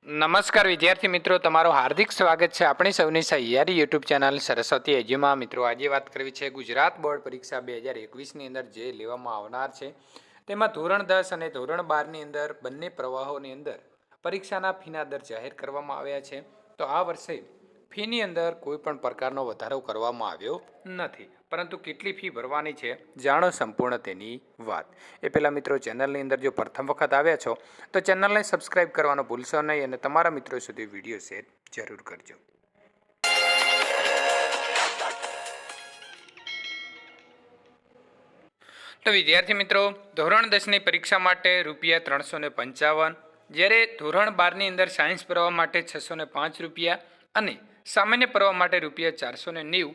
નમસ્કાર વિદ્યાર્થી મિત્રો, તમારો હાર્દિક સ્વાગત છે આપણી સૌની સહિયારી યુટ્યુબ ચેનલ સરસ્વતી એજ્યુમાં. મિત્રો, આજે વાત કરવી છે ગુજરાત બોર્ડ પરીક્ષા 2021ની અંદર જે લેવામાં આવનાર છે તેમાં ધોરણ 10 અને ધોરણ 12ની અંદર બંને પ્રવાહોની અંદર પરીક્ષાના ફીના દર જાહેર કરવામાં આવ્યા છે. તો આ વર્ષે ફીની અંદર કોઈ પણ પ્રકારનો વધારો કરવામાં આવ્યો નથી, પરંતુ કેટલી ફી ભરવાની છે જાણો સંપૂર્ણ તેની વાત. એ પહેલાં મિત્રો, ચેનલની અંદર જો પ્રથમ વખત આવ્યા છો તો ચેનલને સબસ્ક્રાઇબ કરવાનું ભૂલશો નહીં અને તમારા મિત્રો સુધી વિડીયો શેર જરૂર કરજો. તો વિદ્યાર્થી મિત્રો, ધોરણ 10ની પરીક્ષા માટે ₹355, જ્યારે ધોરણ 12ની અંદર સાયન્સ પ્રવાહ માટે ₹605 અને સામાન્ય પ્રવાહ માટે ₹490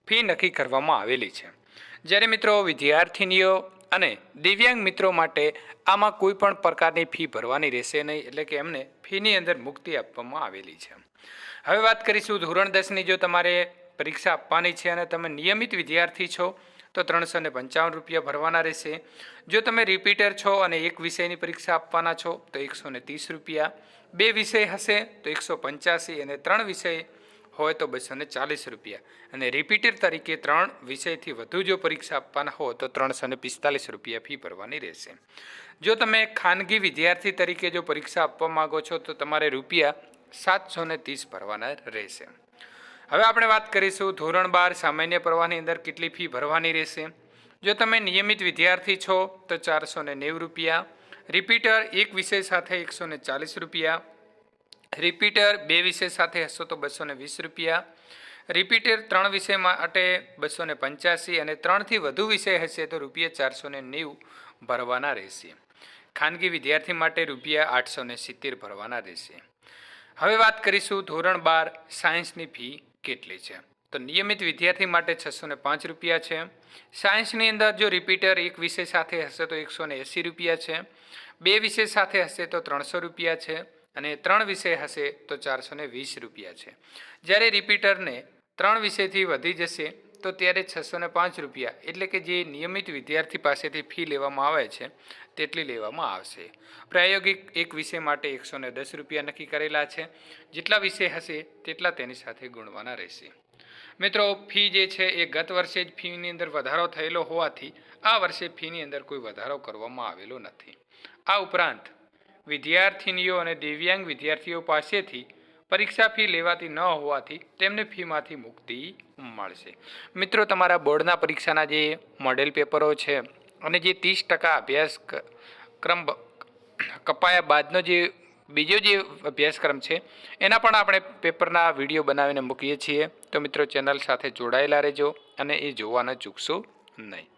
ફી નક્કી કરવામાં આવેલી છે. જ્યારે મિત્રો, વિદ્યાર્થીનીઓ અને દિવ્યાંગ મિત્રો માટે આમાં કોઈ પણ પ્રકારની ફી ભરવાની રહેશે નહીં, એટલે કે એમને ફીની અંદર મુક્તિ આપવામાં આવેલી છે. હવે વાત કરીશું ધોરણ 10ની. જો તમારે પરીક્ષા આપવાની છે અને તમે નિયમિત વિદ્યાર્થી છો તો ₹355 ભરવાના રહેશે. જો તમે રિપીટર છો અને એક વિષયની પરીક્ષા આપવાના છો તો ₹130, બે વિષય હશે તો 185 અને 3 વિષય હોય તો ₹240 અને રિપીટર તરીકે 3 વિષયથી વધુ જો પરીક્ષા આપવાના હો તો ₹345 ફી ભરવાની રહેશે. જો તમે ખાનગી વિદ્યાર્થી તરીકે જો પરીક્ષા આપવા માંગો છો તો તમારે ₹730 ભરવાના રહેશે. હવે આપણે વાત કરીશું ધોરણ 12 સામાન્ય પ્રવાહની અંદર કેટલી ફી ભરવાની રહેશે. જો તમે નિયમિત વિદ્યાર્થી છો તો ₹490, રિપીટર એક વિષય સાથે ₹140, રિપીટર બે વિષય સાથે હશો તો ₹220, રિપીટર 3 વિષય માટે ₹285 અને 3થી વધુ વિષય હશે તો ₹490 ભરવાના રહેશે. ખાનગી વિદ્યાર્થી માટે ₹870 ભરવાના રહેશે. હવે વાત કરીશું ધોરણ 12 સાયન્સની ફી કેટલી છે. તો નિયમિત વિદ્યાર્થી માટે ₹605 છે. સાયન્સની અંદર જો રિપીટર એક વિષય સાથે હશે તો ₹180 છે, બે વિષય સાથે હશે તો ₹300 છે અને 3 વિષય હશે તો ₹420 છે. જ્યારે રિપીટરને 3 વિષયથી વધી જશે તો ત્યારે ₹605, એટલે કે જે નિયમિત વિદ્યાર્થી પાસેથી ફી લેવામાં આવે છે તેટલી લેવામાં આવશે. પ્રાયોગિક એક વિષય માટે ₹110 નક્કી કરેલા છે. જેટલા વિષય હશે તેટલા તેની સાથે ગુણવાના રહેશે. મિત્રો, ફી જે છે એ ગત વર્ષે જ ફીની અંદર વધારો થયેલો હોવાથી આ વર્ષે ફીની અંદર કોઈ વધારો કરવામાં આવેલો નથી. આ ઉપરાંત વિદ્યાર્થીનીઓ અને દિવ્યાંગ વિદ્યાર્થીઓ પાસેથી પરીક્ષા ફી લેવાતી ન હોવાથી તેમને ફીમાંથી મુક્તિ મળશે. મિત્રો, તમારા બોર્ડના પરીક્ષાના જે મોડેલ પેપરો છે અને જે 30% અભ્યાસક્રમ કપાયા બાદનો જે બીજો જે અભ્યાસક્રમ છે એના પણ આપણે પેપરના વિડીયો બનાવીને મૂકીએ છીએ. તો મિત્રો, ચેનલ સાથે જોડાયેલા રહેજો અને એ જોવાના ચૂકશો નહીં.